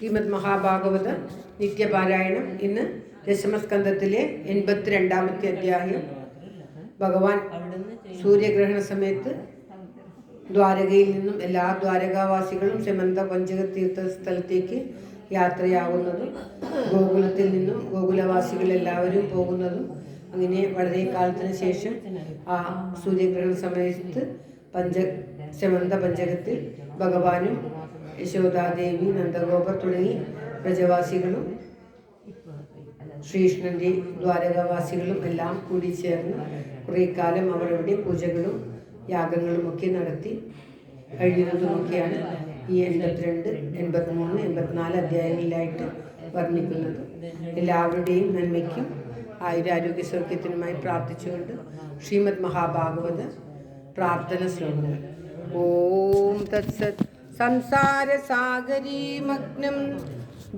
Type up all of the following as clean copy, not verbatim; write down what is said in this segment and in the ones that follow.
ശ്രീമദ് മഹാഭാഗവത നിത്യപാരായണം. ഇന്ന് ദശമസ്കന്ധത്തിലെ 82-ാമത്തെ അധ്യായം. ഭഗവാൻ സൂര്യഗ്രഹണ സമയത്ത് ദ്വാരകയിൽ നിന്നും എല്ലാ ദ്വാരകാവാസികളും ശമന്ത പഞ്ചക തീർത്ഥ സ്ഥലത്തേക്ക് യാത്രയാവുന്നതും ഗോകുലത്തിൽ നിന്നും ഗോകുലവാസികൾ എല്ലാവരും പോകുന്നതും, അങ്ങനെ വളരെ കാലത്തിന് ശേഷം ആ സൂര്യഗ്രഹണ സമയത്ത് ശമന്ത പഞ്ചകത്തിൽ ഭഗവാനും യശോദാദേവി, നന്ദഗോപർ തുടങ്ങി പ്രജവാസികളും ശ്രീകൃഷ്ണന്റെ ദ്വാരകാവാസികളും എല്ലാം കൂടി ചേർന്ന് കുറേ കാലം അവർ അവിടെ പൂജകളും യാഗങ്ങളും ഒക്കെ നടത്തി കഴിയുന്നതുമൊക്കെയാണ് ഈ 82, 83, 84 അധ്യായങ്ങളിലായിട്ട് വർണ്ണിക്കുന്നത്. എല്ലാവരുടെയും നന്മയ്ക്കും ആയുരാരോഗ്യ സൗഖ്യത്തിനുമായി പ്രാർത്ഥിച്ചുകൊണ്ട് ശ്രീമദ് മഹാഭാഗവത പ്രാർത്ഥന ശ്ലോകങ്ങൾ. ഓം തത്സത്. സംസാര സാഗരീമഗ്നം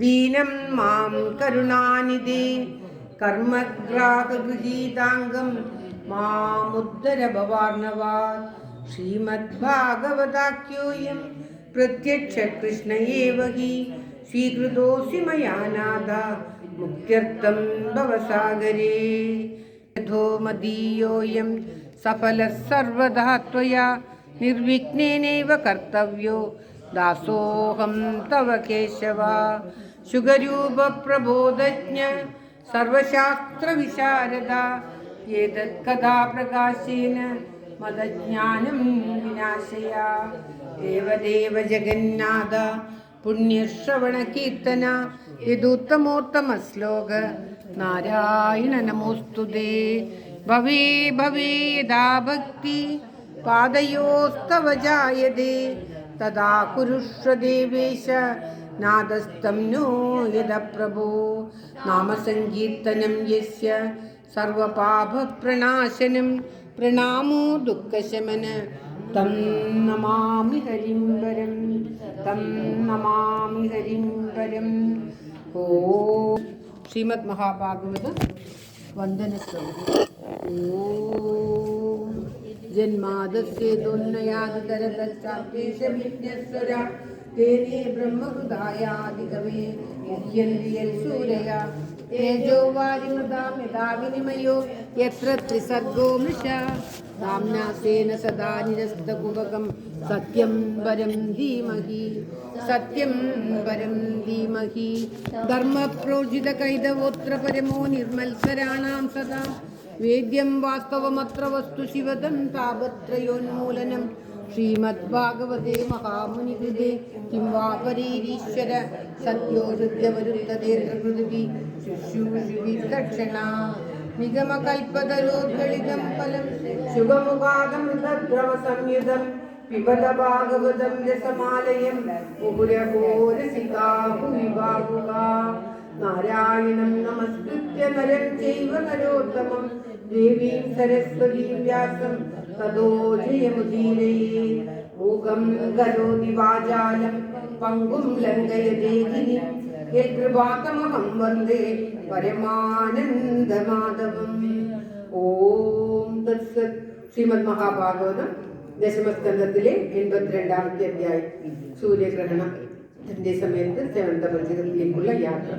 ദീനം മാം കരുണാനിധേ കർമ്മഗ്രാഹഗൃഹീതാംഗം മാമുദ്ധര ഭവാർണവാത്. ശ്രീമദ്ഭാഗവതാഖ്യോയം പ്രത്യക്ഷ കൃഷ്ണയേവ ഹി സ്വീകൃതോऽസി മയാ നാഥ മുക്ത്യർത്ഥം ഭവസാഗരേ. യഥോ മദീയോऽയം സഫലഃ സർവദാ ത്വയാ നിർവിഘ്നേനൈവ കർത്തവ്യോ ദാസോഹം തവ കേശവ. ശുഗരൂപ പ്രബോധജ്ഞ സർവശാസ്ത്ര വിശാരദ ഏതത് കഥാ പ്രകാശേന മദജ്ഞാനം വിനാശയ. ദേവദേവ ജഗന്നാഥ പുണ്യശ്രവണ കീർത്തന യദുത്തമോത്തമ ശ്ലോക നാരായണ നമോസ്തുതേ. ഭവേ ഭവേ യദാ ഭക്തി പാദയോസ്തവ ജായതേ തദാ കുരുഷ്വ ദേവേശ നാദസ്തം നോ യദ പ്രഭോ. നാമസങ്കീർത്തനം യസ്യ സർവപാപപ്രണാശനം പ്രണാമോ ദുഃഖശമന തം നമാമി ഹരിം വരം, തം നമാമി ഹരിം വരം. ഓം ശ്രീമദ് മഹാഭാഗവത വന്ദന ശ്ലോകം. ഓം ജന്മാദസ്യേതോന്നയാദിതരതശ്ചാപ്തേശവിജ്ഞസ്വര തേനേ ബ്രഹ്മഹൃദായാദികവേ മുഹ്യന്തിയൽ സൂരയ തേജോ വാരിമൃതാം യഥാ വിനിമയോ യത്ര ത്രിസർഗോ മൃഷാ ധാമ്നാസേന സദാ നിരസ്തകുഹകം സത്യം പരം ധീമഹി, സത്യം പരം ധീമഹി. ധർമ്മപ്രോജിത കൈതവോത്ര പരമോ നിർമത്സരാണാം സദാ വേദ്യം വാസ്തവമത്ര വസ്തു ശിവദം താപത്രയോന്മൂലനം. ശ്രീമദ്ഭാഗവതേ മഹാമുനികൃതേ കിം വാ പരീരീശ്വര സത്യോ ഹൃദ്യവരുത്തതേന്ദ്രകൃതി ശുശ്രൂഷുവിതക്ഷണ. നിഗമകൽപതരോദ്ഗളിതം ഫലം ശുഭമുഖാദമൃതദ്രവ സംയുതം പിബത ഭാഗവതം രസമാലയം മുഹുരഹോ രസികാ ഭുവി ഭാവുകാ. നാരായണം നമസ്കൃത്യ നരം ചൈവ നരോത്തമം ദേവീം സരസ്വതീം വ്യാസം തതോ ജയമുദീരയേ. മൂകം കരോതി വാചാലം പങ്കും ലംഘയതേ ഗിരിം യത്കൃപാതമഹം വന്ദേ പരമാനന്ദമാധവം. ഓം തത്സത്. ശ്രീമദ് മഹാഭാഗവതം ദശമസ്കന്ധത്തിലെ 82-ാമത്തെ അധ്യായം. സൂര്യഗ്രഹണത്തിന്റെ സമയത്ത് ശമന്ത പഞ്ചകത്തിലേക്കുള്ള യാത്ര.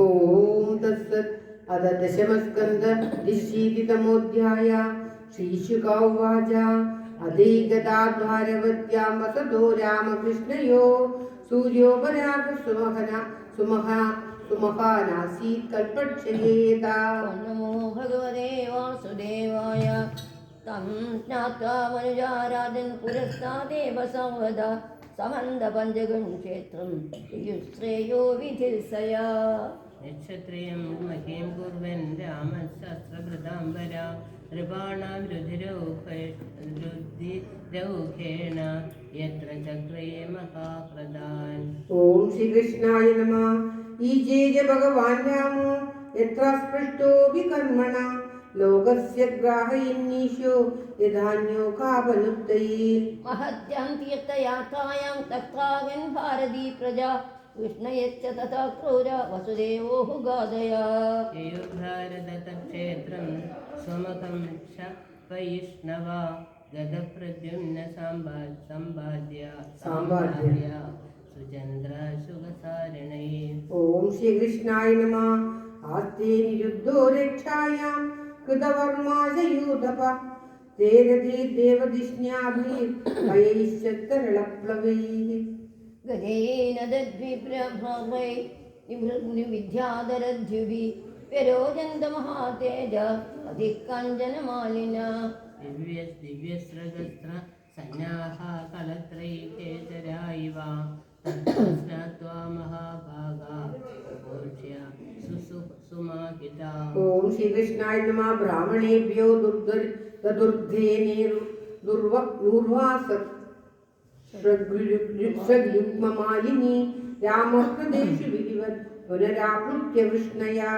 ഓം തത്സത്. അത ദശമസ്കന്ധ 20-തമോധ്യായ. ശ്രീശുക ഉവാച അദൈഗതാദ്വാരവത്യാം വസതോ രാമകൃഷ്ണയോ സൂര്യോപരാഗ സുമഹാനാസീത് കൽപക്ഷയേതാ. നമോ ഭഗവതേ വാസുദേവായ. തം ജ്ഞാത്വാ മനുജാരാധൻ പുരസ്താദേവ സംവദാ സമന്ത പഞ്ചഗം ക്ഷേത്രം ശ്രേയോ വിധിർസയാ. നക്ഷത്രയം മഹീം കുർവൻ രാമശാസ്ത്രകൃതാംബര നൃപാണാം രുധിരൗഖേണ യത്ര ചക്രേ മഹാപ്രദാൻ. ഓം ശ്രീകൃഷ്ണായ നമഃ. ഈജേജ ഭഗവാൻ രാമോ യത്ര സ്പൃഷ്ടോ വികർമ്മണ ലോകസ്യ ഗ്രാഹയന്നീശോ യഥാന്യോ കാപനുത്തയേ. മഹത്യാം തീർത്ഥയാത്രായാം തത്രാഗൻ ഭാരതീ പ്രജാ വിഷ്ണയശ്ച തഥാ ക്രൂര വസുദേവോ ഗാദയാ. ക്ഷേത്രം സ്വമകം വൈഷ്ണവ ഗദപ്രദ്യുമ്ന സംഭാദ്യ സുചന്ദ്ര സുഖസാ ശ്രീകൃഷ്ണായ നമഃ. ആസ്തേ നിരുദ്ധോ രക്ഷായാം കൃതവർമാശയൂഥപ തേരതി ദേവദിഷ്ണ്യാഭിർഭയൈശ്ചരളപ്ലവൈഃ. ഗജേന ദദ്വിപ്രഭ്രമൈ നിഭൃഗ്നിവിദ്യാധരദ്യുഭിः വ്യരോചന്തമഹാതേജ അതികഞ്ചനമാലിന. ദിവ്യസ്രഗസ്ത്ര സന്നാഹ കലത്രൈകേചരായിവ തസ്നാത്വാ മഹാഭാഗാ ഘോഷ്യ സുമാഹിത. ഓം ശ്രീകൃഷ്ണായ നമഃ. ബ്രാഹ്മണേഭ്യോ ദുർവാസൃഗ്യുഗ്മമാലിനി രാമപ്രദേശു വിധിവത് പുനരാപ്ലുത്യ വൃഷ്ണയാ.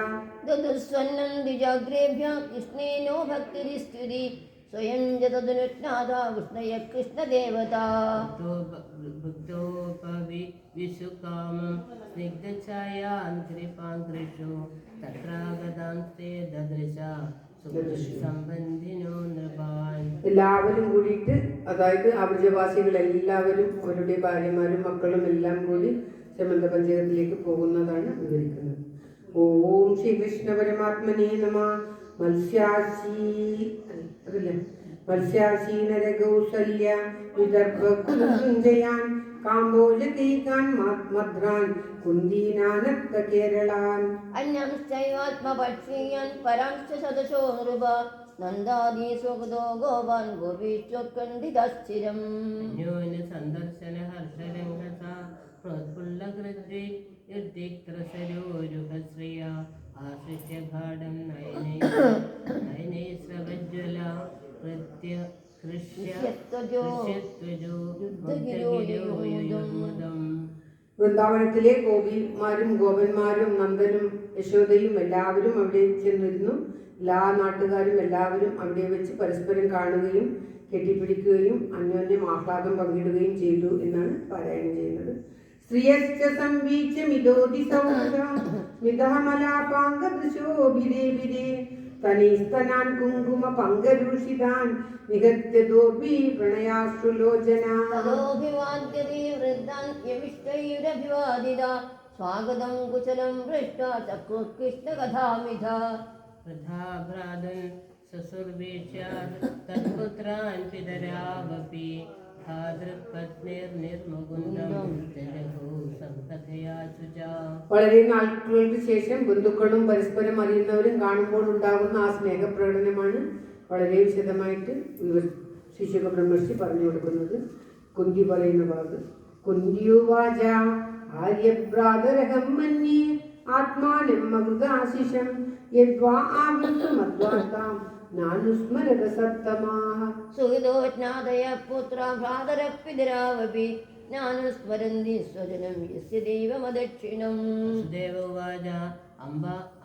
ദദുസ്വന്നം ദ്വിജാഗ്രേഭ്യः കൃഷ്ണേനോ ഭക്തിരിസ്തുതി സ്വയം ജതദുനുജ്ഞാത വിഷ്ണയ കൃഷ്ണദേവതാ. ഭക്തോപവിശുകാമം സ്നിഗ്ധഛായാന്ത്രിപാങ്കൃഷു തത്രാഗതാംസ്തേ ദദൃശ സംബന്ധിനോ നൃപാൻ. എല്ലാവരും കൂടിയിട്ട്, അതായത് അബ്രജവാസികൾ എല്ലാവരും അവരുടെ ഭാര്യമാരും മക്കളും എല്ലാം കൂടി ശമന്ത പഞ്ചകത്തിലേക്ക് പോകുന്നതാണ് വിവരിക്കുന്നത്. ഓം ശ്രീകൃഷ്ണ പരമാത്മനേ നമഃ. മത്സ്യാശീനരകൗസല്യ വിദർഭകുലസഞ്ജയാൻ കാംബോജകൈകാൻ മദ്രാൻ കുന്ദീനാനത്ത കേരളാൻ. അന്യംശ്ചൈവാത്മപക്ഷീയാൻ പരാംശ്ച സദശോ നൃപ നന്ദാദീ സ്വഗതോ ഗോപാൻ ഗോപീശ്വക്കണ്ഠിതസ്ഥിരം. അന്യോന്യ സന്ദർശന ഹർഷരംഗസ പ്രോത്ഫുല്ലകൃദ്വി യുദ്ധിക്ത്രസരോരുഹശ്രിയ ആശ്രിത്യ ഘാടം നയനൈസ്രവജ്വല വൃന്ദാവനത്തിലെ ഗോപിമാരും ഗോപന്മാരും നന്ദനും യശോദയും എല്ലാവരും അവിടെ ചെന്നിരുന്നു. എല്ലാ നാട്ടുകാരും എല്ലാവരും അവിടെ വെച്ച് പരസ്പരം കാണുകയും കെട്ടിപ്പിടിക്കുകയും അന്യോന്യം ആഹ്ലാദം പങ്കിടുകയും ചെയ്തു എന്നാണ് പാരായണം ചെയ്യുന്നത്. ശ്രിയശ്ച സംവീച്യ മിതോതി സൗഹൃദം മിതഹമലാപാംഗദൃശോഭിരേഭിരേ തനീസ്തനാൻ കുങ്കുമ പങ്കരൂഷിതാൻ നിഹത്യതോപി പ്രണയാശ്രുലോചനാ. തദോഭിവാദ്യതേ വൃദ്ധാൻ യവിഷ്ടൈരഭിവാദിത സ്വാഗതം കുശലം പൃഷ്ട ചക്രുത്കൃഷ്ണകഥാമിധ. പ്രധാഭ്രാതൻ സസുർവീക്ഷ്യാത് തത്പുത്രാൻ പിതരാവപി വളരെ നാളുകൾക്ക് ശേഷം ബന്ധുക്കളും പരസ്പരം അറിയുന്നവരും കാണുമ്പോൾ ഉണ്ടാകുന്ന ആ സ്നേഹപ്രകടനമാണ് വളരെ വിശദമായിട്ട് ശിശുക ബ്രഹ്മർഷി പറഞ്ഞു കൊടുക്കുന്നത്. കുന്തി പറയുന്ന ഭാഗം. കുന്തിയുവാച ആര്യഭ്രാതരഹം മന്യേ ആത്മാനം മകൃതാശിഷം യദ്വാ ആവൃത്തമദ്വാർത്താം നാനുസ്മരത സത്തമാഃ. സുഹൃദോജ്ഞാതയ പുത്ര ഭ്രാതരപ്പിതരാവപി ജ്ഞാനസ്മരന്തി സ്വജനം യസ്യ ദൈവമദക്ഷിണം. ദേവവാച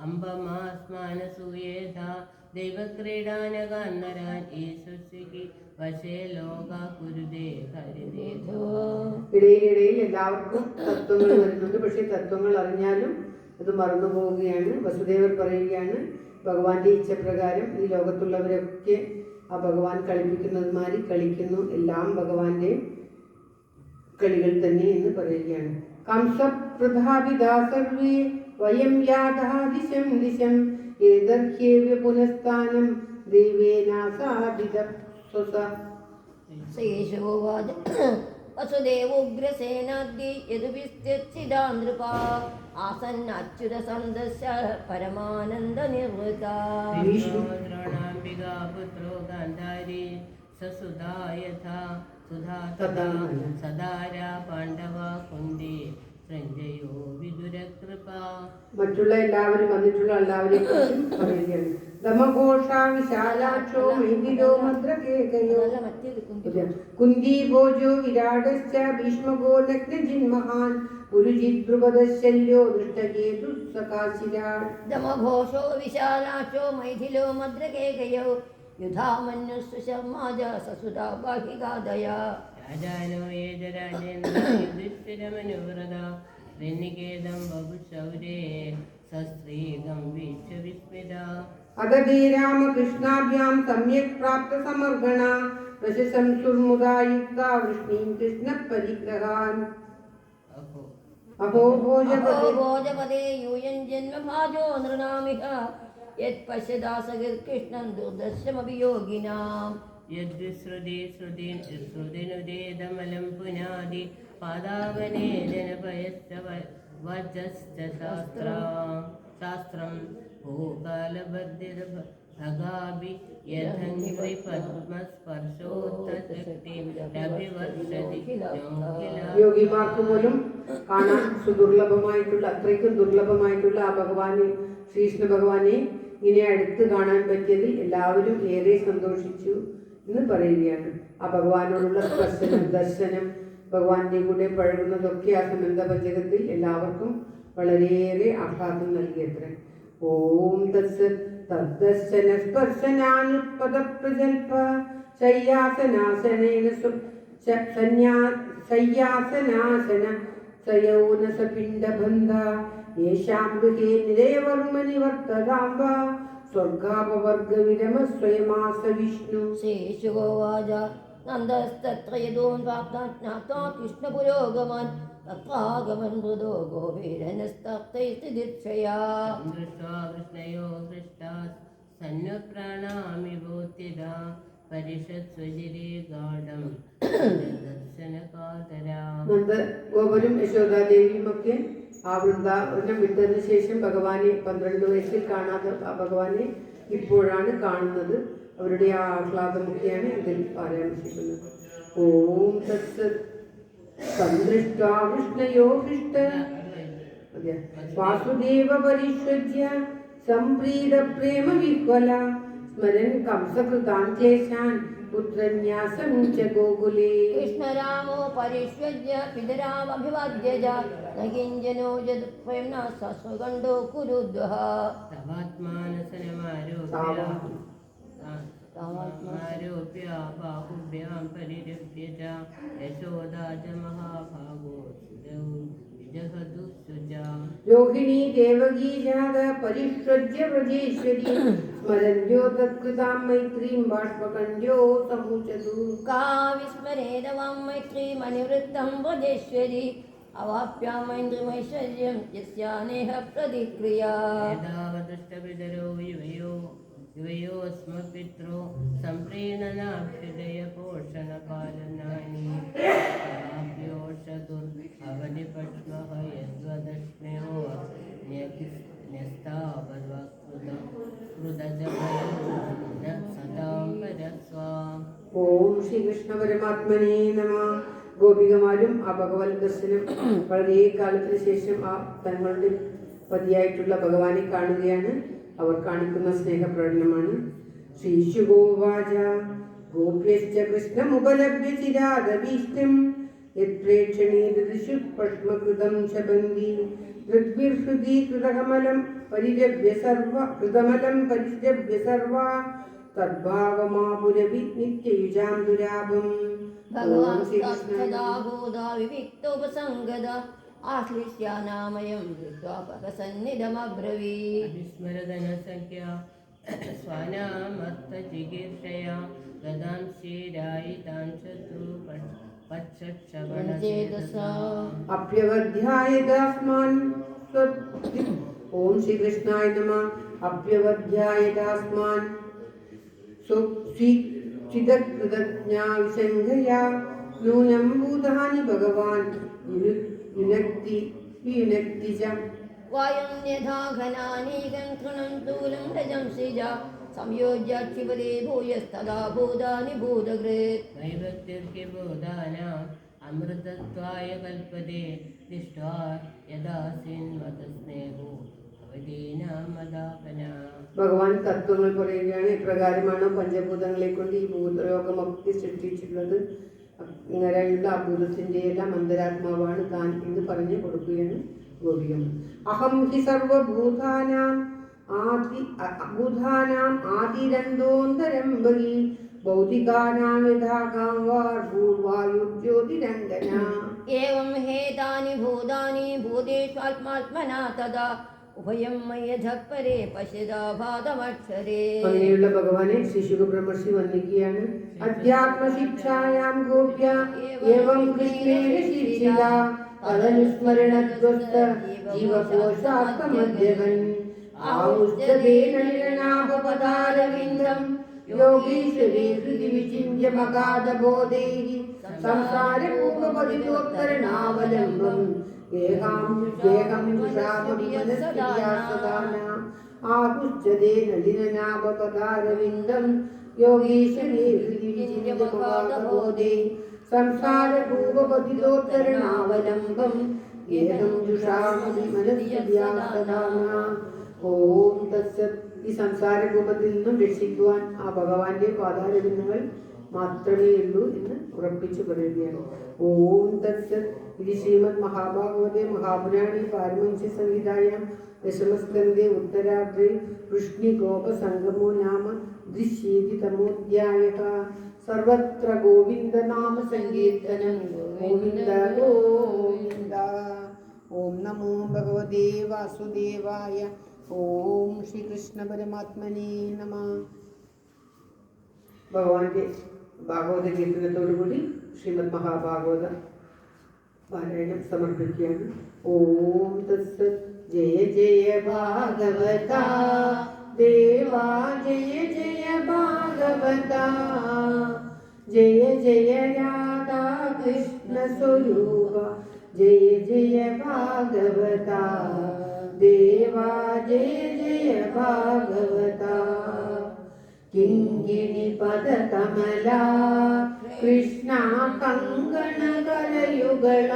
അംബമാസ്മാനസൂയേധ ദൈവക്രീഡാനകാന്നരാൻ ഈശ്വസിക്ക് വശേ ലോക കുരുദേ ഹരിദേധോ. ഇടയിലിടയിൽ എല്ലാവർക്കും തത്വങ്ങൾ വരുന്നുണ്ട്. പക്ഷെ തത്വങ്ങൾ അറിഞ്ഞാലും അത് മറന്നു പോവുകയാണ്. വസുദേവർ പറയുകയാണ്, ഭഗവാന്റെ ഇച്ഛപ്രകാരം ഈ ലോകത്തുള്ളവരൊക്കെ ആ ഭഗവാൻ കളിപ്പിക്കുന്നത് മാതിരി കളിക്കുന്നു. എല്ലാം ഭഗവാന്റെ കളികൾ തന്നെ എന്ന് പറയുകയാണ്. കംസപ്രധാപിതാ സർവേ വയം യാഥാ ദിശം ദിശം ഏതർഹ്യേവ്യ പുനഃസ്ഥാനം ദൈവേനാസാദിത സ്വസ. ശ്രീശോവാച വസുദേവോഗ്രസേനാദ്യൈ യദുഭിശ്ചിദാ നൃപാ ആസന്നച്യുത സന്ദസ്യ പരമാനന്ദ നിർവൃതാ. ദ്രോണാംബികാ പുത്രോ ഗാന്ധാരി സസുധാ യഥാ സുധാ തഥാ സദാരാ പാണ്ഡവ കുന്തി സഞ്ജയോ വിദുരകൃപ. മറ്റുള്ള എല്ലാവരും വന്നിട്ടുള്ള എല്ലാവരെയും പറയുകയാണ്. ദമഘോഷ വിശാലാക്ഷോ മൈഥിലോ മദ്രകേകയോ കുന്തി ഭോജോ വിരാടശ്ച ഭീഷ്മകോ നഗ്നജിന്മഹാൻ പുരുജിദ്രുപദശല്യോ ദൃഷ്ടകേതുസ്സകാശിരാൻ. ദമഘോഷോ വിശാലാക്ഷോ മൈഥിലോ മദ്രകേകയോ യുധാമന്യുസുശർമാജ സസുധാ ബാഹികാദയ. രാജാനോ യേജ രാജേന്ദ്ര യുധിഷ്ഠിരമനുവ്രത നിനികേതം ബഹുശൗരേ സസ്ത്രീകം വീക്ഷ്യ വിസ്മിത. അഗതേ രാമകൃഷ്ണാഭ്യാം സമ്യക് പ്രാപ്ത സമർഗണ പ്രശംസുർമുദാ യുക്ത വൃഷ്ണീം കൃഷ്ണ പരിഗ്രഹാൻ. അഹോ അഹോ ഭോജപതി അഹോ ഭോജപദേ യൂയൻ ജന്മഭാജോ നൃണാമിഹ യത് പശ്യദാസകൃഷ്ണം ദുർദർശമഭിയോഗിനാം യദ്ശ്രുതിനുദേതമലം പുനാദി പാദാവനേ ജനപയശ്ച വജശ്ച ശാസ്ത്രം ഭൂകാലബദ്ധിത ഭഗാഭി യഥംഗ്രി പദ്മസ്പർശോത്തശക്തി രവിവർഷതി യോഗിമാർക്ക് പോലും കാണാൻ സുദുർലഭമായിട്ടുള്ള അത്രയ്ക്കും ദുർലഭമായിട്ടുള്ള ആ ഭഗവാനെ ശ്രീകൃഷ്ണ ഭഗവാനെ ഇങ്ങനെ അടുത്ത് കാണാൻ പറ്റിയതിൽ എല്ലാവരും ഏറെ സന്തോഷിച്ചു എന്ന് പറയുകയാണ്. ആ ഭഗവാനോടുള്ള സ്പർശനം ദർശനം ഭഗവാന്റെ കൂടെ പഴകുന്നതൊക്കെ ആ സമന്ത പഞ്ചകത്തിൽ എല്ലാവർക്കും വളരെയേറെ ആഹ്ലാദം നൽകിയത്ര. ഓം തദ്ദർശന സ്പർശനാനുപദ പ്രജൽപ ശയ്യാസനാസനേന ശയ്യാസനാസന സയൗനസപിണ്ഡബന്ധ യേശാം ഗൃഹേ നിരയവർമ്മ നിവർത്തതാംബ സ്വർഗാപവർഗവിരമ സ്വയമാസ വിഷ്ണു. ശ്രീശുഗോവാച നന്ദസ്തത്ര യദോൻവാപ്താജ്ഞാത്വാ കൃഷ്ണപുരോഗമാൻ തത്രാഗമൻ മൃദോ ഗോപീരനസ്തപ്തൈസ്തിദീക്ഷയാ ദൃഷ്ട്വാ കൃഷ്ണയോ ദൃഷ്ടാ സന്വപ്രാണാമി ബോധ്യതാ പരിഷത്സ്വജിരേ ഗാഢം ദർശനകാതരാ. നന്ദഗോപനും യശോദാദേവിയും ഒക്കെ ആ വൃന്ദാവനം വിട്ടതിന് ശേഷം ഭഗവാനെ 12 വയസ്സിൽ കാണാതെ ആ ഭഗവാനെ ഇപ്പോഴാണ് കാണുന്നത്. അവരുടെ ആ ആഹ്ലാദമൊക്കെയാണ് ഇതിൽ പരാമർശിക്കുന്നത്. ഓം തത്സത് സന്ദൃഷ്ടാ കൃഷ്ണയോ ഹൃഷ്ട വാസുദേവ പരിഷ്വജ്യ സംപ്രീത പ്രേമ വിഹ്വല സ്മരൻ കംസകൃതാൻ ക്ലേശാൻ പുത്രന്യാസം ച ഗോകുലേ. കൃഷ്ണരാമോ പരിഷ്വജ്യ പിതരാമഭിവാദ്യ നകിഞ്ചനോ യദ്വയം ന സ്വഗണ്ഡോ കുരുദ്വഃ തവാത്മാനസനമാരോപ്യ ബാഹുഭ്യാം പരിരഭ്യ ച യശോദാ ച മഹാഭാഗോ രോഹിണീ ദേവകീ ജാത പരിഷ്വജ്യ വ്രജേശ്വരി സ്മരന്യോ തത്കൃതാം മൈത്രീം ബാഷ്പകണ്ഠ്യോ സമുചതു. കാ വിസ്മരേതവാം മൈത്രീമനിവൃത്തം വ്രജേശ്വരി അവാപ്യാമൈന്ദ്രിമൈശ്വര്യം യസ്യാനേഹ പ്രതിക്രിയാ. യഥാവദുഷ്ടപിതരോ യുവയോസ്മപിത്രോ സംപ്രീണനാഭ്യുദയ പോഷണപാലനാനി അവനിപക്ഷ്മഃ യദ്വദസ്മ്യോ ന്യസ്താപദ്വകൃതജഭയോ സദാം പരസ്വാം. ഓം ശ്രീകൃഷ്ണ പരമാത്മനേ നമഃ. ഗോപികമാരും ആ ഭഗവത് ദർശനം വളരെ കാലത്തിന് ശേഷം ആ തങ്ങളുടെ പതിയായിട്ടുള്ള ഭഗവാനെ കാണുകയാണ്. അവർ കാണിക്കുന്ന സ്നേഹപ്രകടനമാണ്. ശ്രീശുഗോവാച ഗോപ്യശ്ച കൃഷ്ണമുപലഭ്യ ചിരാദഭീഷ്ടം യത്പ്രേക്ഷണീദൃശു പത്മകൃതം ചബന്തി ഋഗ്ഭിർഹൃദി കൃതകമലം പരിരഭ്യ സർവ തദ്ഭാവമാപുരവി നിത്യയുജാം ദുരാപം. ഭഗവാൻ സദാ വിവിക്തോപസംഗത ആശ്ലിഷ്യാനാമയം ദൃഷ്ട്വാ പരസന്നിധമബ്രവീത്. അവിസ്മരതനസഖ്യ സ്വാനാമർത്ഥചികീർഷയാ ഗദാം ശീരായിതാം ശത്രു പശ്ചക്ഷവണചേതസാ. അപ്യവധ്യായതാസ്മാൻ ഓം ശ്രീകൃഷ്ണായ നമഃ. അപ്യവധ്യായതാസ്മാൻ ചിദകൃതജ്ഞാ വിസംഗയാ നൂനം ഭൂതാനി ഭഗവാൻ യുനക്തി ച. വായം യഥാ ഘനാനീകം തൃണം സ്ഥൂലം രജംസിജ സംയോജ്യ ക്ഷിപതേ ഭൂയസ്തദാ ഭൂതാനി ഭൂതകൃത്. നൈവത്യർക്കിബോധാനാം അമൃതത്വായ കൽപ്പതേ ദിഷ്ട്വാ യദാസിൻവതസ്നേഹോ ഭവതീനാം മദാപനാ. ഭഗവാൻ തത്വങ്ങൾ പറയുകയാണ്. ഇപ്രകാരമാണ് പഞ്ചഭൂതങ്ങളെ കൊണ്ട് ഈ ഭൂതലോകമൊക്കെ സൃഷ്ടിച്ചിട്ടുള്ളത്. ഇങ്ങനെയുള്ള ആ ഭൂതത്തിന്റെ എല്ലാം അന്തരാത്മാവാണ് താൻ എന്ന് പറഞ്ഞു കൊടുക്കുകയാണ് ഗോപികം. അഹം ഹി സർവഭൂതാനാം ആദിരന്തോന്തരം ബഹി ഭൗതികാനാം യഥാകാവാർഭൂർവായുജ്യോതിരംഗന. ഏവം ഹേതാനി ഭൂതാനി ഭൂതേഷ്വാത്മാത്മനാ തദാ ഉഭയം മയ്യധ പരേ പശ്യതാഭാതമക്ഷരേ. അങ്ങനെയുള്ള ഭഗവാനെ ശ്രീശുക ബ്രഹ്മർഷി വന്ദിക്കുകയാണ്. അധ്യാത്മശിക്ഷായാം ഗോപ്യ ഏവം കൃഷ്ണേന ശിക്ഷിത പദനുസ്മരണധ്വസ്ത ജീവകോശാത്മമധ്യവൻ ആവുശ്ചതേനലിനാഭപദാരവിന്ദം യോഗീശ്വരീ ഹൃദി വിചിന്യ മഗാധബോധൈഃ സംസാരകൂപപതിതോത്തരണാവലംബം ഏകാം ജുഷാമുടിമനസ്ക്രിയാസദാന ആവുശ്ചതേ നളിനനാഭപദാരവിന്ദം യോഗീശ്വരീ ഹൃദി വിചിന്യ മഗാധബോധൈഃ സംസാരകൂപപതിതോത്തരണാവലംബം ഏകം ജുഷാമുടിമനസ്ക്രിയാസദാന. ഓം തത്സത്. ഈ സംസാരകൂപത്തിൽ നിന്നും രക്ഷിക്കുവാൻ ആ ഭഗവാന്റെ പാതാരബിന്ദങ്ങൾ മാത്രമേ ഉള്ളൂ എന്ന് ഉറപ്പിച്ചു പറയുകയാണ്. ഓം തത്സത്. ഇത് ശ്രീമദ് മഹാഭാഗവതേ മഹാപുരാണേ പാരമഹംസ്യ സംഹിതായാം ദശമസ്കന്ധേ ഉത്തരാർദ്ധേ വൃഷ്ണിഗോപ സംഗമോ നാമ ദൃശ്യേതിതമോധ്യായഃ. സർവത്ര ഗോവിന്ദ നാമ സങ്കീർത്തനം. ഗോവിന്ദ ഗോവിന്ദ. ഓം നമോ ഭഗവതേ വാസുദേവായ. ഓം ശ്രീകൃഷ്ണ പരമാത്മനേ നമ. ഭഗവാന്റെ ഭാഗവത കീർത്തനത്തോടുകൂടി ശ്രീമദ് മഹാഭാഗവത പാരായണം സമർപ്പിക്കുകയാണ്. ഓം തത്സത്. ജയ ജയ ഭാഗവത ദേവാ ജയ ജയ ഭാഗവത. ജയ ജയ രാധാ കൃഷ്ണ സ്വരൂപ ജയ ജയ ഭാഗവത ദേവാ ജയ ജയ ഭാഗവത. കിങ്കിണി പദകമല കൃഷ്ണ കങ്കണ കരയുഗള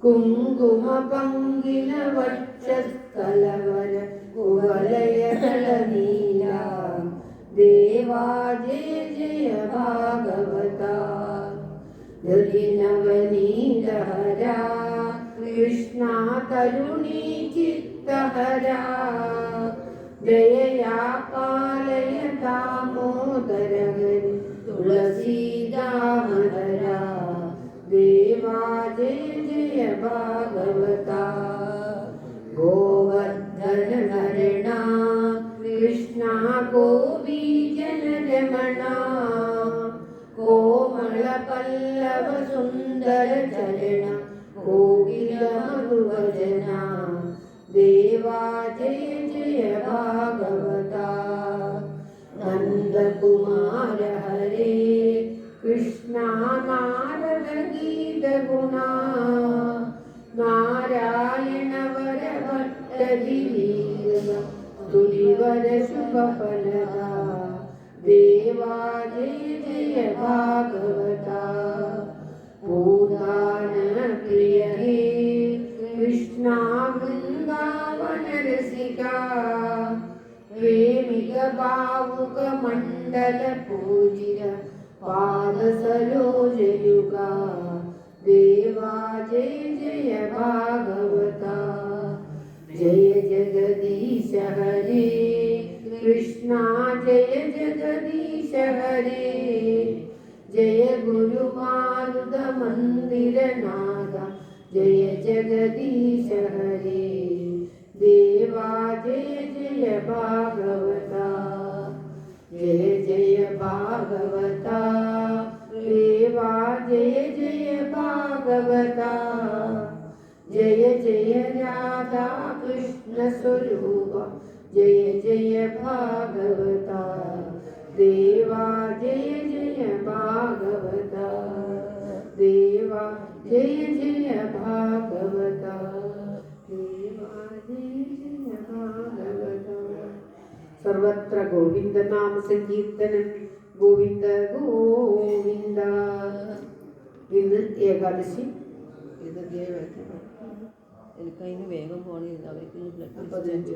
കുങ്കുമ പങ്കിന വക്ഷസ്ഥലവര കുവലയദള നീല ദേവാ ജയ ജയ ഭാഗവത. നവനീതഹര കൃഷ്ണ തരുണീ ചിത്തഹര ജയയാ പാലയ ദാമോദര ഹരി തുളസീദാമധര ദേവാ ജയ ജയ ഭാഗവത. ഗോവർദ്ധന ഹരണ കൃഷ്ണ ഗോപീജന രമണ കോമള പല്ലവ സുന്ദര ചരണ കോകില മധുവചന ദേവാ ജയ ജയ ഭാഗവത. നന്ദകുമാര ഹരേ കൃഷ്ണ നാരദ ഗീത ഗുണ നാരായണ വര ഭട്ടതിരീര തുലിവര ശുഭഫലദ ദേവാ ജയ ജയ ഭാഗവത. പൂർവാന പ്രിയ ഹേ കൃഷ്ണ വൃന്ദാവന രസിക പ്രേമിക ഭാവുക മണ്ഡല പൂജിത പാദ സരോജയുഗ ദേവാ ജയ ജയ ഭാഗവത. ജയ ജഗദീശ ഹരേ കൃഷ്ണ ജയ ജഗദീശ ഹരേ ജയ ഗുരുമാരുത മന്ദിരനാഥ ജയ ജഗദീശ ഹരേ ദേവാ ജയ ജയ ഭാഗവത. ജയ ജയ ഭാഗവത ദേവാ ജയ ജയ ഭാഗവത. ജയ ജയ രാധാ കൃഷ്ണ സ്വരൂപ ജയ ജയ ഭാഗവത ദേവാ ജയ ജയ ഭാഗവത ദേവാ ജയ ജയ ഭാഗവത ദേവാ ജയ ജയ ഭാഗവത. സർവത്ര ഗോവിന്ദ നാമ സങ്കീർത്തനം. ഗോവിന്ദ ഗോവിന്ദ. ഇന്ന് ഏകാദശി. ഇത് എനിക്കതിന് വേഗം പോകണില്ല. അവർക്ക് 15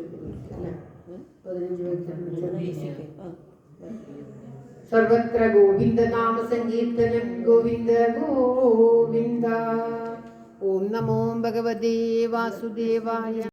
സർവത്ര ഗോവിന്ദ നാമ സങ്കീർത്തനം. ഗോവിന്ദ ഗോവിന്ദ. ഓം നമോ ഭഗവതേ വാസുദേവായ.